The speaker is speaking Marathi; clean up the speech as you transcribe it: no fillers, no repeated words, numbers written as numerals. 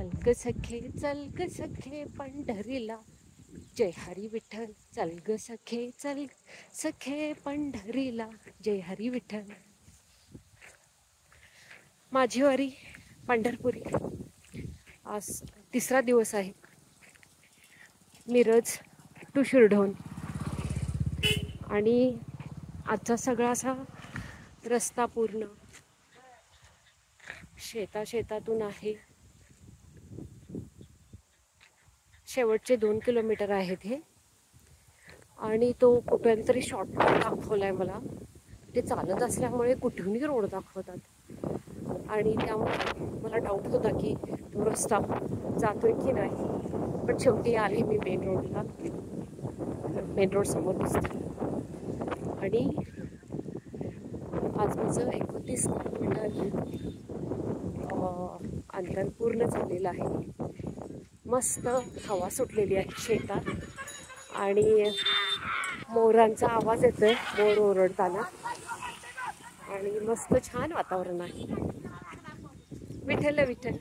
चल ग सखे पंढरीला, जय हरी विठ्ठल. चल ग सखे पंढरीला, जय हरी विठ्ठल. माझी वारी पंढरपुरी. आज तिसरा दिवस आहे. मिरज टू शिरढोण. आणि आजचा सगळा असा रस्ता पूर्ण शेतातून आहे. शेवटचे 2 किलोमीटर आहेत हे. आणि तो कुठून तरी शॉर्टकट दाखवलाय मला. ते चालत असल्यामुळे कुठूनही रोड दाखवतात. आणि त्यामुळे मला डाऊट होता की तो रस्ता जातोय की नाही. पण शेवटी आले मी मेन रोडला. मेन रोड समोर दिसते. आणि आज माझं 29 किलोमीटर अंतर पूर्ण झालेलं आहे. मस्त हवा सुटलेली आहे शेतात. आणि मोरांचा आवाज येतोय, मोर ओरडताना. आणि मस्त छान वातावरण आहे. विठ्ठल विठ्ठल.